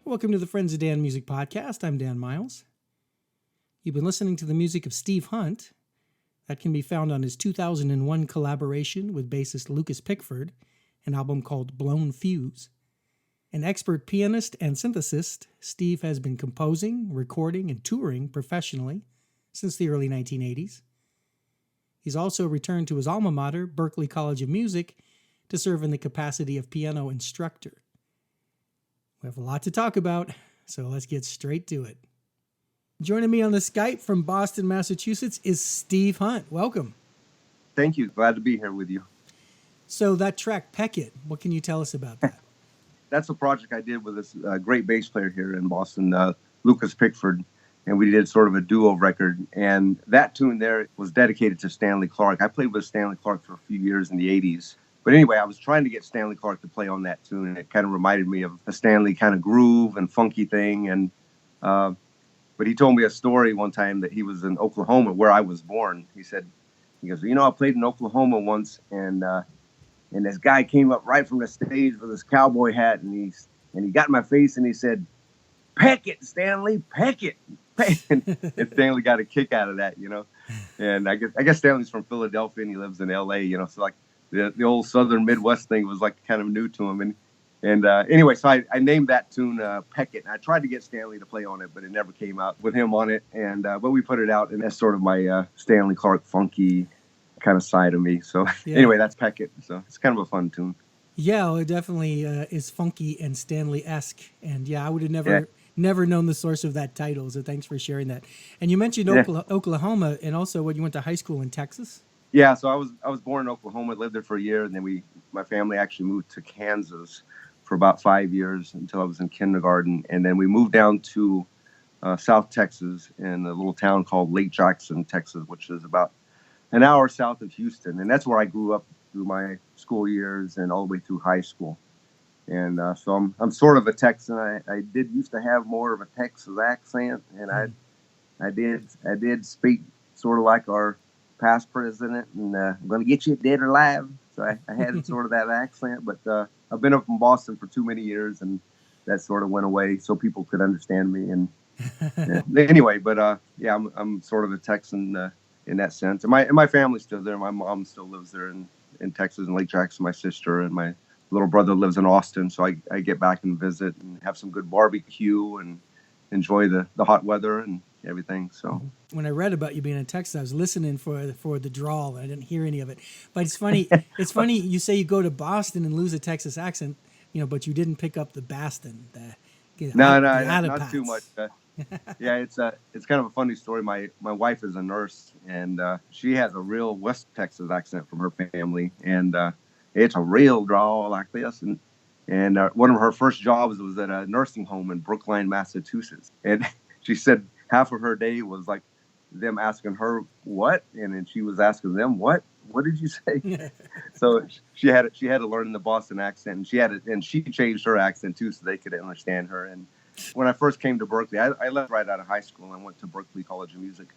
Welcome to the Friends of Dan Music Podcast. I'm Dan Miles. You've been listening to the music of Steve Hunt. That can be found on his 2001 collaboration with bassist Lucas Pickford, an album called Blown Fuse. An expert pianist and synthesist, Steve has been composing, recording, and touring professionally since the early 1980s. He's also returned to his alma mater, Berklee College of Music, to serve in the capacity of piano instructor. We have a lot to talk about, so let's get straight to it. Joining me on the Skype from Boston, Massachusetts is Steve Hunt. Welcome. Thank you. Glad to be here with you. So that track, Peck It, what can you tell us about that? That's a project I did with this great bass player here in Boston, Lucas Pickford, and we did sort of a duo record. And that tune there was dedicated to Stanley Clarke. I played with Stanley Clarke for a few years in the 80s. But anyway, I was trying to get Stanley Clarke to play on that tune, and it kind of reminded me of a Stanley kind of groove and funky thing. And but he told me a story one time that he was in Oklahoma, where I was born. He goes, I played in Oklahoma once, and this guy came up right from the stage with his cowboy hat, and he got in my face and he said, "Peck it, Stanley, peck it." And Stanley got a kick out of that, And I guess Stanley's from Philadelphia and he lives in L.A., so like the old Southern Midwest thing was like kind of new to him. And anyway, so I named that tune Peck It. And I tried to get Stanley to play on it, but it never came out with him on it. And but we put it out, and that's sort of my Stanley Clarke funky kind of side of me. So Anyway, that's Peck It. So it's kind of a fun tune. Yeah, well, it definitely is funky and Stanley-esque. And yeah, I would have never known the source of that title. So thanks for sharing that. And you mentioned Oklahoma, and also when you went to high school in Texas. Yeah, so I was born in Oklahoma, lived there for a year, and then my family actually moved to Kansas for about 5 years until I was in kindergarten, and then we moved down to South Texas in a little town called Lake Jackson, Texas, which is about an hour south of Houston, and that's where I grew up through my school years and all the way through high school. And so I'm sort of a Texan. I did used to have more of a Texas accent, and I did speak sort of like our past president, and I'm going to get you dead or alive. So I had sort of that accent, but I've been up in Boston for too many years, and that sort of went away so people could understand me. And anyway, but I'm sort of a Texan in that sense. And my family's still there. My mom still lives there in Texas, in Lake Jackson. My sister and my little brother lives in Austin, so I get back and visit and have some good barbecue and enjoy the hot weather and everything. So when I read about you being in Texas, I was listening for the drawl. I didn't hear any of it, but it's funny. It's funny you say you go to Boston and lose a Texas accent, but you didn't pick up the Boston. No, not too much. Yeah, it's kind of a funny story. My wife is a nurse, and she has a real West Texas accent from her family, and it's a real drawl like this. And one of her first jobs was at a nursing home in Brookline, Massachusetts, and she said half of her day was like them asking her what, and then she was asking them what did you say? So she had to learn the Boston accent, and she changed her accent too so they could understand her. And when I first came to Berklee, I left right out of high school and went to Berklee College of Music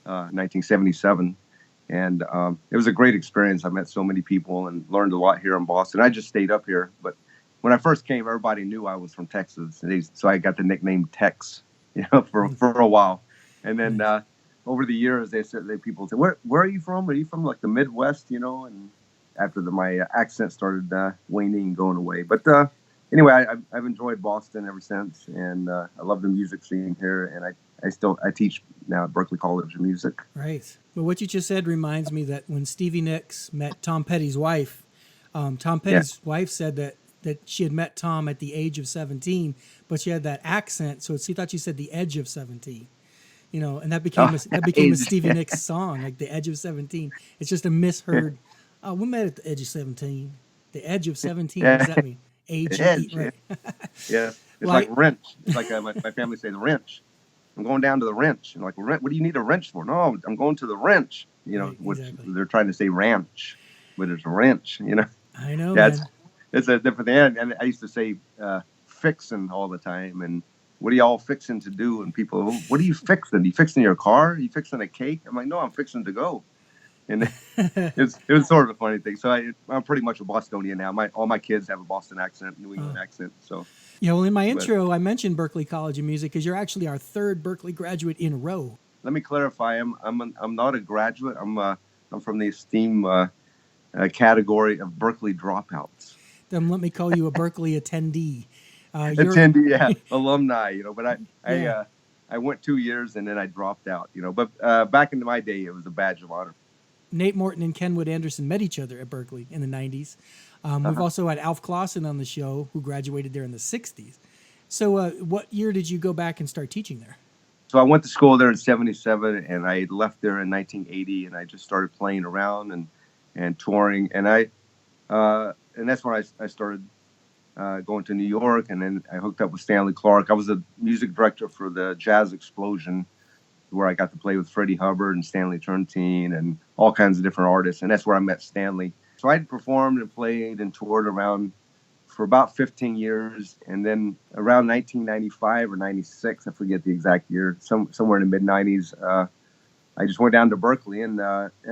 in 1977, and it was a great experience. I met so many people and learned a lot here in Boston. I just stayed up here, but when I first came, everybody knew I was from Texas, so I got the nickname Tex, for a while. And then over the years, people say, "Where are you from? Are you from like the Midwest?" And after my accent started waning and going away. But anyway, I've enjoyed Boston ever since, and I love the music scene here. And I teach now at Berklee College of Music. Right. Well, what you just said reminds me that when Stevie Nicks met Tom Petty's wife, Tom Petty's wife said that she had met Tom at the age of 17, but she had that accent, so she thought she said the edge of 17, and that became a Stevie Nicks song, like the edge of 17. It's just a misheard. Oh, we met at the edge of 17. The edge of 17. What does that mean? Age. Right. Yeah. It's like wrench. It's like my family says wrench. I'm going down to the wrench. And like, what do you need a wrench for? No, I'm going to the wrench. Right, which exactly. They're trying to say ranch, but it's a wrench. I know. Yeah, man. It's a different thing. And I used to say fixing all the time. And what are y'all fixing to do? And people, what are you fixing? Are you fixing your car? Are you fixing a cake? I'm like, no, I'm fixing to go. And it was sort of a funny thing. So I'm pretty much a Bostonian now. All my kids have a Boston accent, New England accent. So Yeah, well, in my intro, I mentioned Berklee College of Music because you're actually our third Berklee graduate in a row. Let me clarify. I'm not a graduate. I'm from the esteemed category of Berklee dropouts. Then let me call you a Berklee attendee. Attendee, yeah, alumni. But Yeah. I went 2 years and then I dropped out. But back in my day, it was a badge of honor. Nate Morton and Kenwood Anderson met each other at Berklee in the 90s. We've also had Alf Clausen on the show, who graduated there in the 60s. So what year did you go back and start teaching there? So I went to school there in 77, and I left there in 1980, and I just started playing around and touring. And that's when I started going to New York, and then I hooked up with Stanley Clarke. I was a music director for the Jazz Explosion, where I got to play with Freddie Hubbard and Stanley Turntine and all kinds of different artists. And that's where I met Stanley. So I performed and played and toured around for about 15 years. And then around 1995 or 96, I forget the exact year, somewhere in the mid-90s, I just went down to Berklee. And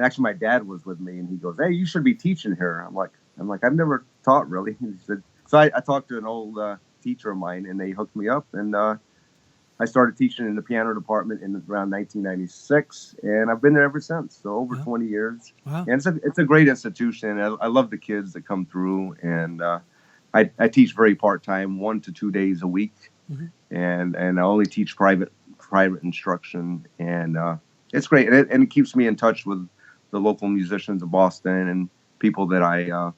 actually my dad was with me, and he goes, "Hey, you should be teaching here." I'm like, I've never taught really. He said, so I talked to an old teacher of mine, and they hooked me up. And I started teaching in the piano department in around 1996, and I've been there ever since. So over 20 years. Wow. And it's a great institution. I love the kids that come through, and I teach very part-time, 1 to 2 days a week, and I only teach private instruction, and it's great, and it keeps me in touch with the local musicians of Boston and people that I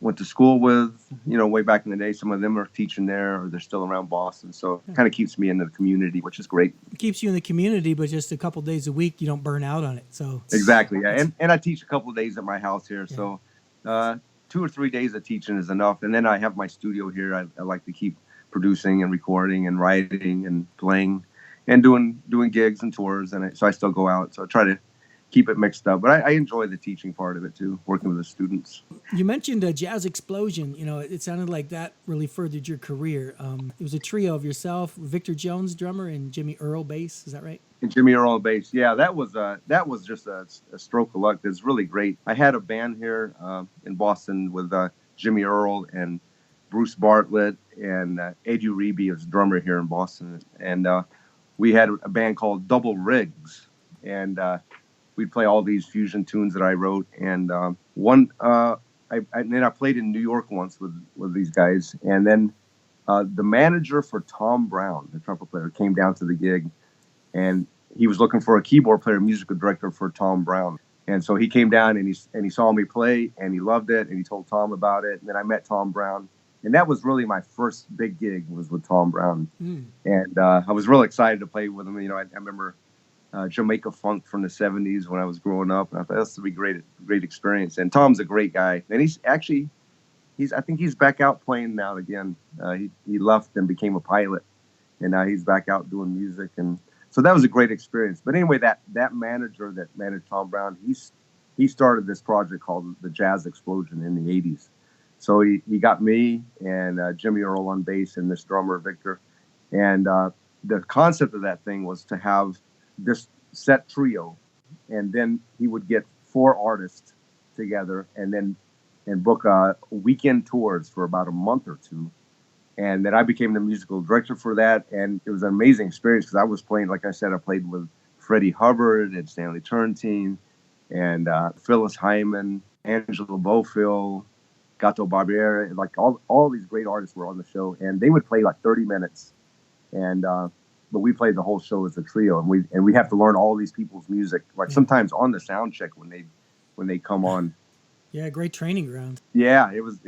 went to school with, way back in the day. Some of them are teaching there, or they're still around Boston. So it kind of keeps me in the community, which is great. It keeps you in the community, but just a couple days a week, you don't burn out on it. So exactly, yeah. And I teach a couple of days at my house here. Yeah. So 2 or 3 days of teaching is enough. And then I have my studio here. I like to keep producing and recording and writing and playing and doing gigs and tours. And so I still go out. So I try to keep it mixed up, but I enjoy the teaching part of it too, working with the students. You mentioned a Jazz Explosion. It sounded like that really furthered your career. It was a trio of yourself, Victor Jones, drummer, and Jimmy Earl, bass. Is that right? And Jimmy Earl, bass. Yeah, that was just a stroke of luck. It's really great. I had a band here in Boston with Jimmy Earl and Bruce Bartlett and Eddie Reeby as drummer here in Boston, and we had a band called Double Rigs, and we'd play all these fusion tunes that I wrote. And I played in New York once with these guys. And then the manager for Tom Brown, the trumpet player, came down to the gig, and he was looking for a keyboard player, musical director for Tom Brown. And so he came down and he saw me play, and he loved it, and he told Tom about it. And then I met Tom Brown. And that was really my first big gig, was with Tom Brown. And I was real excited to play with him. I remember Jamaica funk from the 70s when I was growing up, and I thought this would be great experience. And Tom's a great guy, and I think he's back out playing now again. He left and became a pilot, and now he's back out doing music, and so that was a great experience. But anyway, that manager that managed Tom Brown, he started this project called the Jazz Explosion in the 80s. So he got me and Jimmy Earl on bass and this drummer Victor, and the concept of that thing was to have this set trio, and then he would get 4 artists together and book weekend tours for about a month or 2. And then I became the musical director for that, and it was an amazing experience because I was playing, like I said, I played with Freddie Hubbard and Stanley Turntine and Phyllis Hyman, Angelo Bofill, Gato Barbieri, like all these great artists were on the show, and they would play like 30 minutes, and but we played the whole show as a trio, and we have to learn all these people's music, like sometimes on the sound check when they come on. Yeah, great training ground. Yeah, it was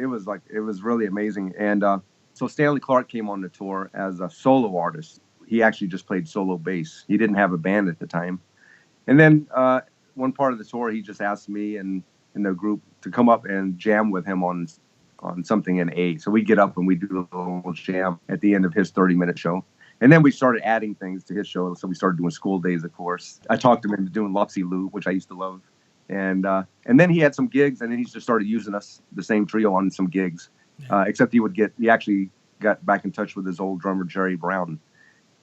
really amazing. And so Stanley Clarke came on the tour as a solo artist. He actually just played solo bass. He didn't have a band at the time. And then one part of the tour, he just asked me and the group to come up and jam with him on something in A. So we get up and we do a little jam at the end of his 30-minute show. And then we started adding things to his show. So we started doing School Days, of course. I talked him into doing Lopsy Loop, which I used to love. And then he had some gigs, and then he just started using us, the same trio, on some gigs. Except he actually got back in touch with his old drummer, Jerry Brown.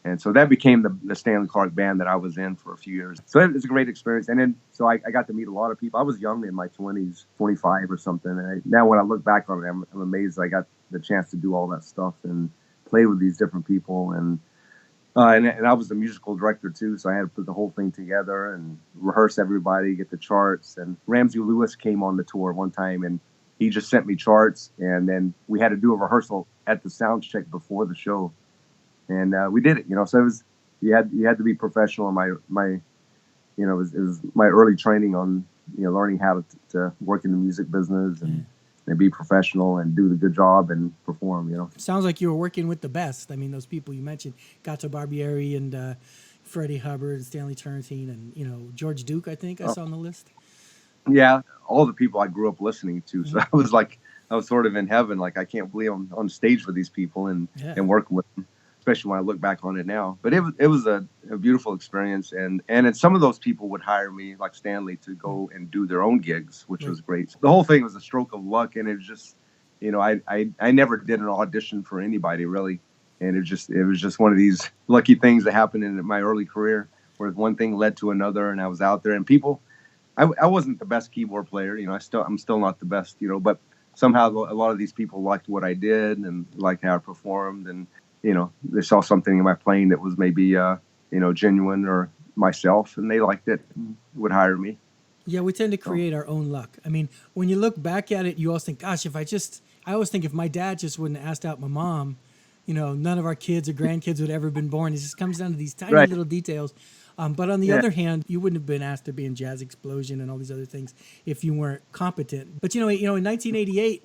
And so that became the Stanley Clarke band that I was in for a few years. So it was a great experience. And then, so I got to meet a lot of people. I was young in my 20s, 25 or something. And now when I look back on it, I'm amazed I got the chance to do all that stuff and played with these different people, and I was the musical director too, so I had to put the whole thing together and rehearse everybody, get the charts. And Ramsey Lewis came on the tour one time, and he just sent me charts, and then we had to do a rehearsal at the sound check before the show, and we did it. So it was you had to be professional. My it was my early training on learning how to work in the music business and be professional and do the good job and perform. Sounds like you were working with the best. I mean, those people you mentioned, Gato Barbieri and Freddie Hubbard and Stanley Turrentine and George Duke, I think I saw on the list. Yeah, all the people I grew up listening to. So I was sort of in heaven. Like, I can't believe I'm on stage with these people and working with them, especially when I look back on it now. But it was a beautiful experience. And some of those people would hire me, like Stanley, to go and do their own gigs, which was great. The whole thing was a stroke of luck. And it was just, I never did an audition for anybody, really. And it was just one of these lucky things that happened in my early career, where one thing led to another, and I was out there. And people, I wasn't the best keyboard player, I'm still not the best, but somehow a lot of these people liked what I did and liked how I performed, and they saw something in my playing that was maybe genuine or myself, and they liked it and would hire me. Yeah, we tend to create our own luck. I mean, when you look back at it, you always think, gosh, I always think if my dad just wouldn't have asked out my mom, none of our kids or grandkids would have ever been born. It just comes down to these tiny little details. But on the other hand, you wouldn't have been asked to be in Jazz Explosion and all these other things if you weren't competent. But in 1988,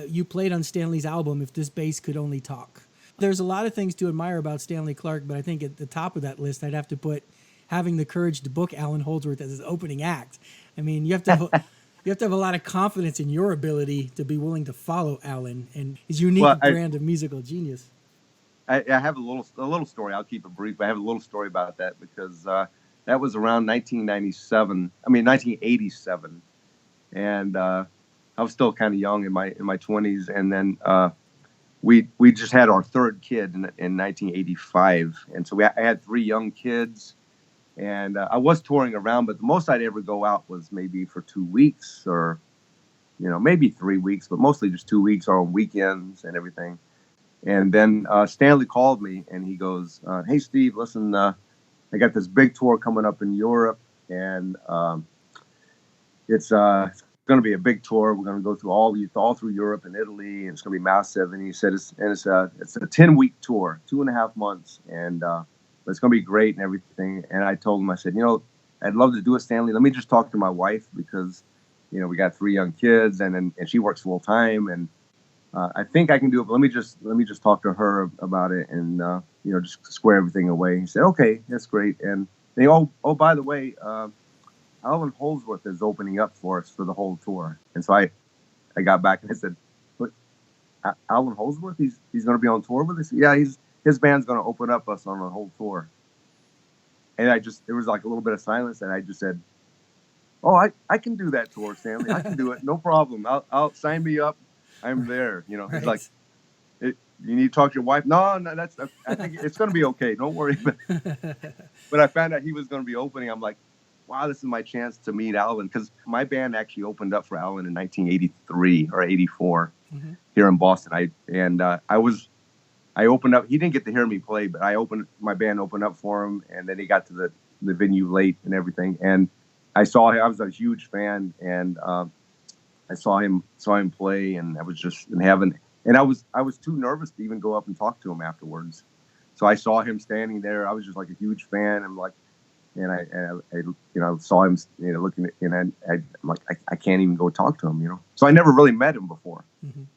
you played on Stanley's album, If This Bass Could Only Talk. There's a lot of things to admire about Stanley Clarke, but I think at the top of that list, I'd have to put having the courage to book Allan Holdsworth as his opening act. I mean, you have to have a lot of confidence in your ability to be willing to follow Allan and his unique brand of musical genius. I have a little story. I'll keep it brief. I have a little story about that because that was around 1987, and I was still kind of young in my 20s, and then we just had our third kid in 1985, and so I had 3 young kids, and I was touring around, but the most I'd ever go out was maybe for 2 weeks or maybe 3 weeks, but mostly just 2 weeks or on weekends and everything. And then Stanley called me, and he goes, "Hey, Steve, listen, I got this big tour coming up in Europe, and it's going to be a big tour. We're going to go through all through Europe and Italy, and it's going to be massive." And he said, it's a 10-week tour, 2.5 months, and it's going to be great and everything. And I told him, I said, I'd love to do it, Stanley. Let me just talk to my wife because we got 3 young kids, and she works full time, and I think I can do it, but let me just talk to her about it and just square everything away. He said, "Okay, that's great." And they by the way, Allan Holdsworth is opening up for us for the whole tour. And so I got back and I said, "But Allan Holdsworth, he's going to be on tour with us?" "Yeah, his band's going to open up us on the whole tour." And there was like a little bit of silence, and I just said, "Oh, I can do that tour, Stanley. I can do it, no problem. I'll sign me up. I'm there." Right. He's like, "You need to talk to your wife?" No, I think it's going to be okay. Don't worry. But I found out he was going to be opening. I'm like, wow, this is my chance to meet Allan, because my band actually opened up for Allan in 1983 or 84 here in Boston. I opened up. He didn't get to hear me play, but my band opened up for him, and then he got to the venue late and everything. And I saw him. I was a huge fan, and I saw him play, and I was just in heaven. And I was too nervous to even go up and talk to him afterwards. So I saw him standing there. I was just like a huge fan. I saw him, looking at, and I'm like, I can't even go talk to him, So I never really met him before.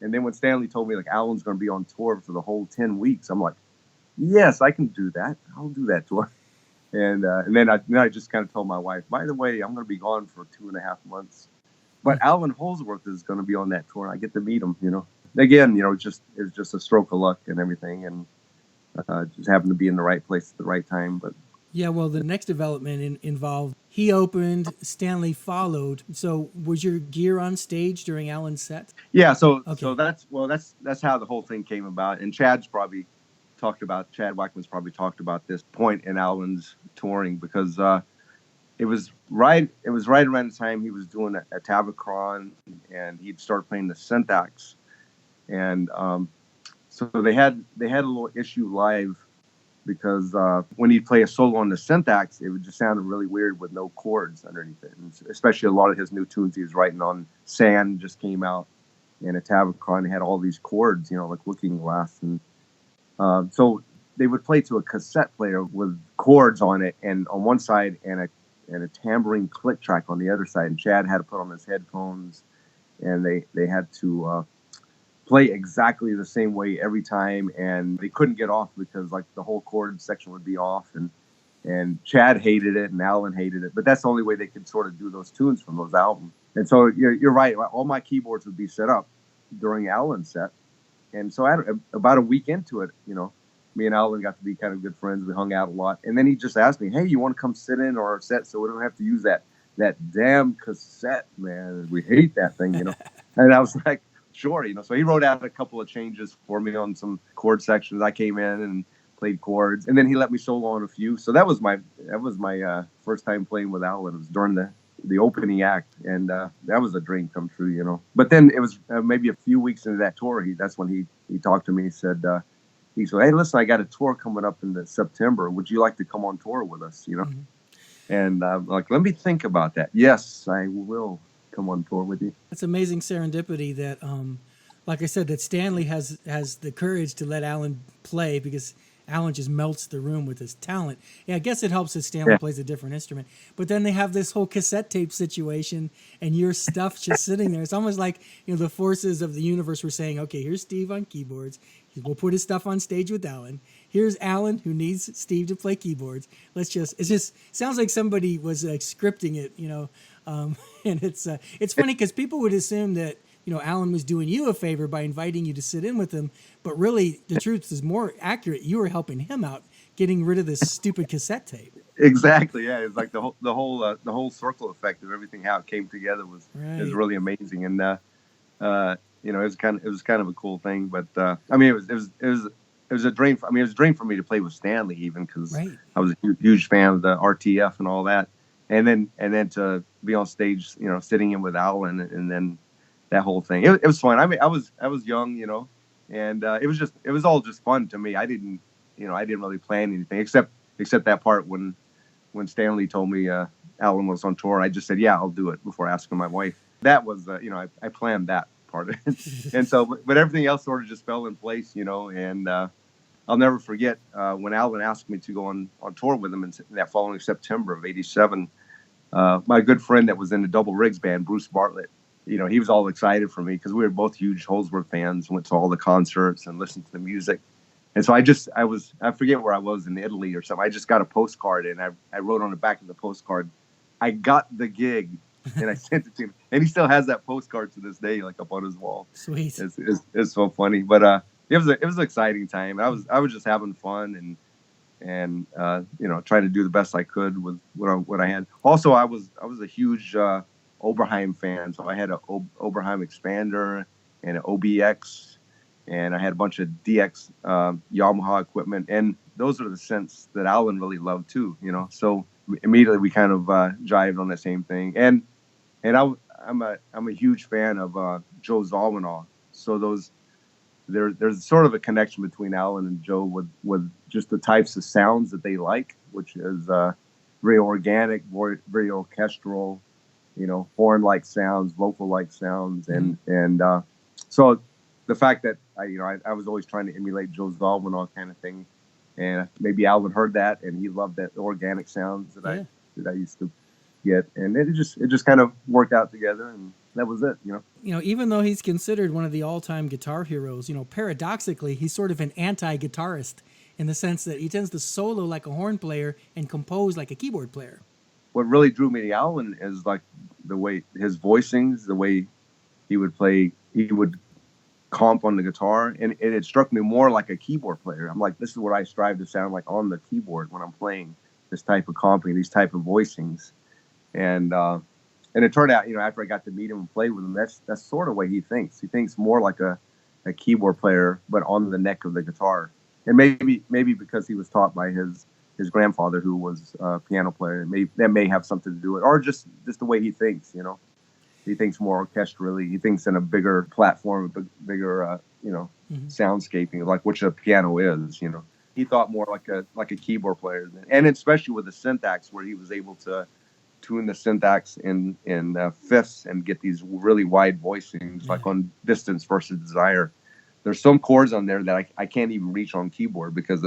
And then when Stanley told me like Allan's going to be on tour for the whole 10 weeks, I'm like, yes, I can do that. I'll do that tour. And then I just kind of told my wife, by the way, I'm going to be gone for 2.5 months. But Allan Holdsworth is going to be on that tour. I get to meet him, Again, it's just a stroke of luck and everything, and just happened to be in the right place at the right time. But yeah, well, the next development involved he opened, Stanley followed. So was your gear on stage during Allan's set? Yeah, so that's how the whole thing came about. And Chad Wackman's probably talked about this point in Allan's touring, because it was right around the time he was doing a Tabacron, and he'd start playing the Syntax. And So they had a little issue live because when he'd play a solo on the syntax, it would just sound really weird with no chords underneath it. And especially a lot of his new tunes he was writing on. Sand just came out, and a Tabacon had all these chords, like Looking Glass. And so they would play to a cassette player with chords on it, and on one side, and a tambourine click track on the other side. And Chad had to put on his headphones, and they had to play exactly the same way every time, and they couldn't get off because like the whole chord section would be off, and Chad hated it and Alan hated it, but that's the only way they could sort of do those tunes from those albums. And so you're right, all my keyboards would be set up during Alan's set. And so about a week into it, me and Alan got to be kind of good friends. We hung out a lot, and then he just asked me, hey, you want to come sit in our set so we don't have to use that damn cassette, man, we hate that thing. And I was like, sure, so he wrote out a couple of changes for me on some chord sections. I came in and played chords, and then he let me solo on a few. So that was my first time playing with Alan. It was during the opening act, and that was a dream come true, But then it was maybe a few weeks into that tour. That's when he talked to me. He said, hey, listen, I got a tour coming up in September. Would you like to come on tour with us? Mm-hmm. And I'm like, let me think about that. Yes, I will come on tour with you. It's amazing serendipity that, like I said, that Stanley has the courage to let Alan play, because Alan just melts the room with his talent. Yeah, I guess it helps that Stanley plays a different instrument. But then they have this whole cassette tape situation, and your stuff just sitting there. It's almost like the forces of the universe were saying, okay, here's Steve on keyboards. We'll put his stuff on stage with Alan. Here's Alan, who needs Steve to play keyboards. It just sounds like somebody was scripting it, and it's funny because people would assume that Alan was doing you a favor by inviting you to sit in with him, but really the truth is more accurate. You were helping him out, getting rid of this stupid cassette tape. Exactly, yeah. It's like the whole circle effect of everything, how it came together was really amazing, and it was kind of a cool thing. But I mean, it was a dream. It was a dream for me to play with Stanley, even because I was a huge fan of the RTF and all that, and then to be on stage, sitting in with Alan, and then that whole thing. It was fun. I mean, I was young, and it was all just fun to me. I didn't really plan anything except that part when Stanley told me Alan was on tour. I just said, yeah, I'll do it, before asking my wife. That was, I planned that part of it. And so, but everything else sort of just fell in place, and I'll never forget when Alan asked me to go on tour with him in that following September of '87. My good friend that was in the Double Rigs band, Bruce Bartlett, he was all excited for me because we were both huge Holsworth fans, went to all the concerts and listened to the music. And so I forget where I was, in Italy or something. I just got a postcard, and I wrote on the back of the postcard, I got the gig, and I sent it to him. And he still has that postcard to this day, like up on his wall. Sweet. It's so funny. But it was an exciting time. I was just having fun and trying to do the best I could with what I had. Also, I was a huge Oberheim fan, so I had an Oberheim expander and an OBX, and I had a bunch of DX Yamaha equipment, and those are the synths that Alan really loved too, So immediately we kind of jived on the same thing, and I'm a huge fan of Joe Zawinul, so there's sort of a connection between Alan and Joe with just the types of sounds that they like, which is very organic, very orchestral, horn-like sounds, vocal-like sounds, and so the fact that I was always trying to emulate Joe Zawinul kind of thing, and maybe Alan heard that and he loved that organic sounds that I used to get, and it just kind of worked out together, and that was it. Even though he's considered one of the all-time guitar heroes, paradoxically he's sort of an anti-guitarist in the sense that he tends to solo like a horn player and compose like a keyboard player. What really drew me to Alan is like the way his voicings, the way he would play, he would comp on the guitar, and it struck me more like a keyboard player. I'm like, this is what I strive to sound like on the keyboard when I'm playing this type of comping, these type of voicings. And it turned out, after I got to meet him and play with him, that's sort of the way he thinks. He thinks more like a keyboard player, but on the neck of the guitar. And maybe because he was taught by his grandfather, who was a piano player, that may have something to do with it, or just the way he thinks, He thinks more orchestrally. He thinks in a bigger platform, bigger, soundscaping, like which a piano is. He thought more like a keyboard player, and especially with the syntax, where he was able to tune the syntax in fifths and get these really wide voicings, like on Distance versus Desire. There's some chords on there that I can't even reach on keyboard because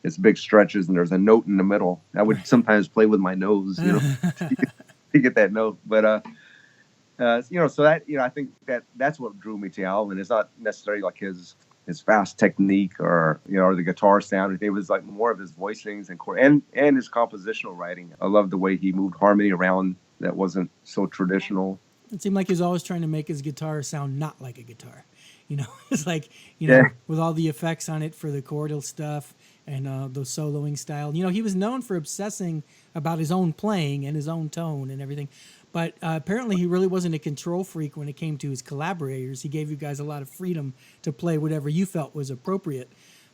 it's big stretches and there's a note in the middle. I would sometimes play with my nose, to get that note. But so that I think that's what drew me to Alvin. It's not necessarily like his fast technique or the guitar sound. It was like more of his voicings and his compositional writing. I love the way he moved harmony around that wasn't so traditional. It seemed like he was always trying to make his guitar sound not like a guitar. It's like, with all the effects on it for the chordal stuff and the soloing style. He was known for obsessing about his own playing and his own tone and everything. But apparently he really wasn't a control freak when it came to his collaborators. He gave you guys a lot of freedom to play whatever you felt was appropriate.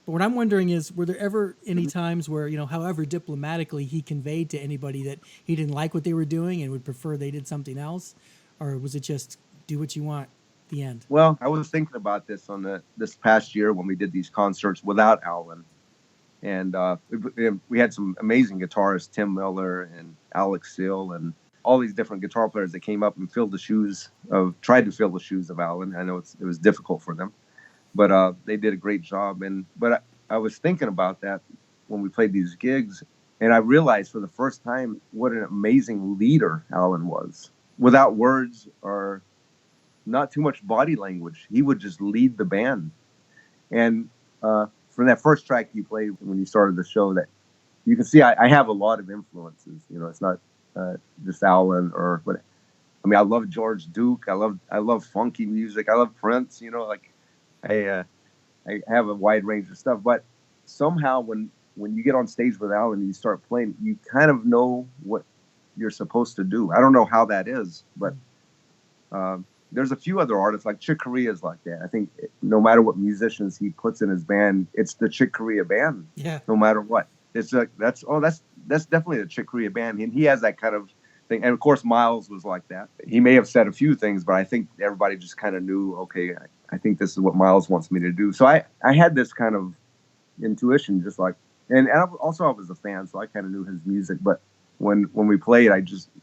But what I'm wondering is, were there ever any times where, however diplomatically he conveyed to anybody that he didn't like what they were doing and would prefer they did something else? Or was it just do what you want, the end? Well, I was thinking about this this past year when we did these concerts without Alvin. And we had some amazing guitarists, Tim Miller and Alex Seal, and all these different guitar players that came up and tried to fill the shoes of Alvin. I know it was difficult for them, but they did a great job. But I was thinking about that when we played these gigs, and I realized for the first time what an amazing leader Alvin was. Without words or not too much body language, he would just lead the band. And from that first track you played when you started the show, that you can see I have a lot of influences. It's not just Alvin or what. I mean, I love George Duke. I love funky music. I love Prince. I have a wide range of stuff. But somehow when you get on stage with Alvin and you start playing, you kind of know what you're supposed to do. I don't know how that is, but there's a few other artists like Chick Corea is like that. I think no matter what musicians he puts in his band, it's the Chick Corea band. Yeah. No matter what, it's that's definitely the Chick Corea band, and he has that kind of thing. And of course, Miles was like that. He may have said a few things, but I think everybody just kind of knew. Okay, I think this is what Miles wants me to do. So I had this kind of intuition, just like, and I was a fan, so I kind of knew his music. But when we played,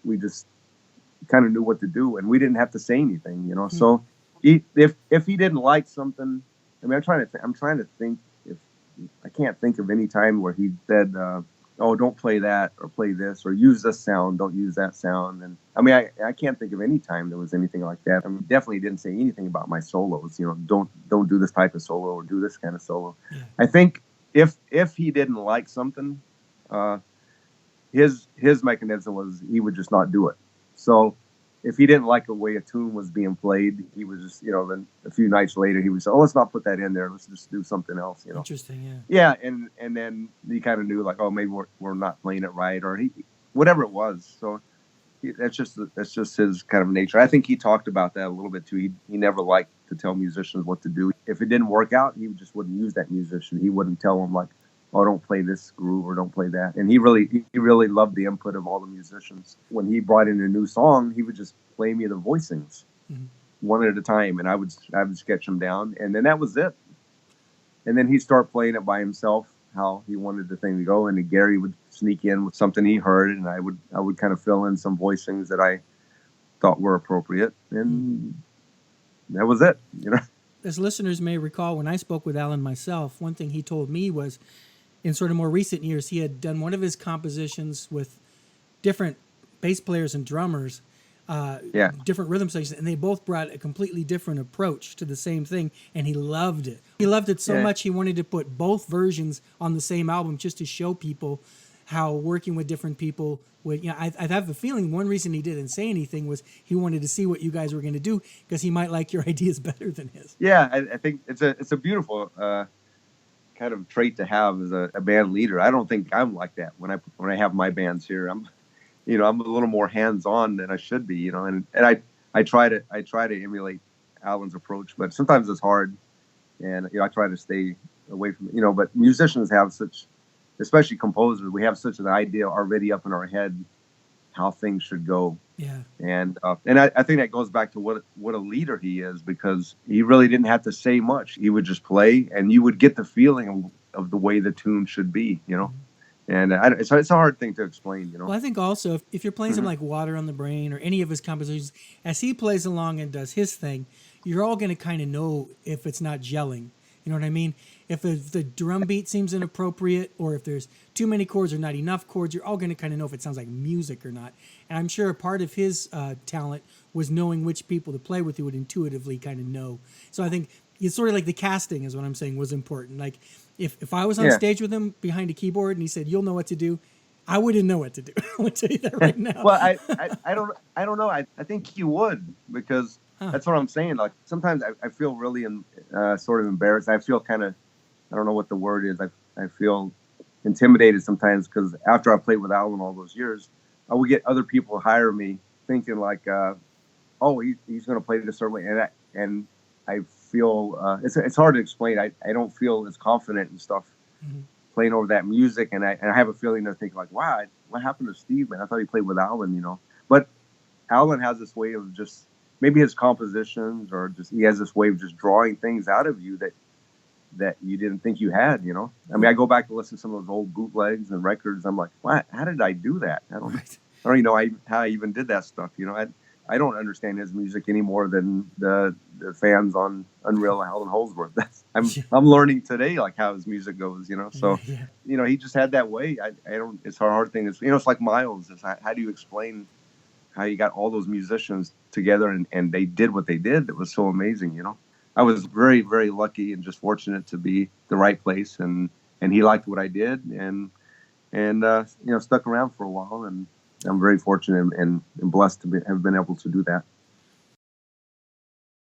we just kind of knew what to do, and we didn't have to say anything, Mm-hmm. So if he didn't like something, I mean, I'm trying to think. If I can't think of any time where he said, "Oh, don't play that," or "Play this," or "Use this sound, don't use that sound." And I mean, I can't think of any time there was anything like that. I mean, definitely didn't say anything about my solos. Don't do this type of solo or do this kind of solo. Yeah. I think if he didn't like something, his mechanism was he would just not do it. So if he didn't like the way a tune was being played, he was just, then a few nights later, he would say, "Oh, let's not put that in there. Let's just do something else." Interesting, yeah. Yeah, and then he kind of knew, like, oh, maybe we're not playing it right, or whatever it was. So that's just his kind of nature. I think he talked about that a little bit too. He never liked to tell musicians what to do. If it didn't work out, he just wouldn't use that musician. He wouldn't tell them, like, "Oh, don't play this groove or don't play that." And he really loved the input of all the musicians. When he brought in a new song, he would just play me the voicings, mm-hmm. one at a time, and I would sketch them down, and then that was it. And then he'd start playing it by himself, how he wanted the thing to go, and then Gary would sneak in with something he heard, and I would kind of fill in some voicings that I thought were appropriate, and that was it. As listeners may recall, when I spoke with Alan myself, one thing he told me was, in sort of more recent years, he had done one of his compositions with different bass players and drummers, different rhythm sections, and they both brought a completely different approach to the same thing, and he loved it. He loved it so much he wanted to put both versions on the same album just to show people how working with different people would, I have a feeling one reason he didn't say anything was he wanted to see what you guys were going to do, because he might like your ideas better than his. Yeah, I think it's a beautiful kind of trait to have as a band leader. I don't think I'm like that when I have my bands here. I'm a little more hands-on than I should be, and I try to emulate Alan's approach, but sometimes it's hard, and I try to stay away from but musicians have such, especially composers, we have such an idea already up in our head how things should go. Yeah. And I think that goes back to what a leader he is, because he really didn't have to say much. He would just play, and you would get the feeling of the way the tune should be, you know. Mm-hmm. And it's a hard thing to explain, you know. Well, I think also if you're playing Mm-hmm. something like Water on the Brain or any of his compositions, as he plays along and does his thing, you're all going to kind of know if it's not gelling. You know what I mean? If the drum beat seems inappropriate, or if there's too many chords or not enough chords, you're all going to kind of know if it sounds like music or not. And I'm sure a part of his talent was knowing which people to play with who would intuitively kind of know. So I think it's sort of like the casting is what I'm saying was important. Like if I was on stage with him behind a keyboard and he said, "You'll know what to do," I wouldn't know what to do. I'm gonna tell you that right now. Well, I don't know. I think you would, because that's what I'm saying. Like sometimes I feel really sort of embarrassed. I feel kind of, I don't know what the word is. I feel intimidated sometimes, because after I played with Alan all those years, I would get other people hire me thinking like, oh, he's going to play this certain way, and I feel it's hard to explain. I don't feel as confident and stuff. Mm-hmm. Playing over that music, and I have a feeling they're thinking like, wow, what happened to Steve, man? I thought he played with Alan, you know. But Alan has this way of just, maybe his compositions, or just he has this way of just drawing things out of you that you didn't think you had, you know. I mean, I go back to listen to some of those old bootlegs and records. I'm like, what? How did I do that? I don't even know how I even did that stuff, you know. I don't understand his music any more than the fans on Unreal Helen Holdsworth. I'm learning today like how his music goes, you know. So you know, he just had that way. I don't. It's a hard thing. It's, you know, it's like Miles. It's how do you explain how you got all those musicians together and they did what they did? That was so amazing, you know. I was very, very lucky and just fortunate to be the right place, and he liked what I did, and you know, stuck around for a while, and I'm very fortunate and blessed to have been able to do that.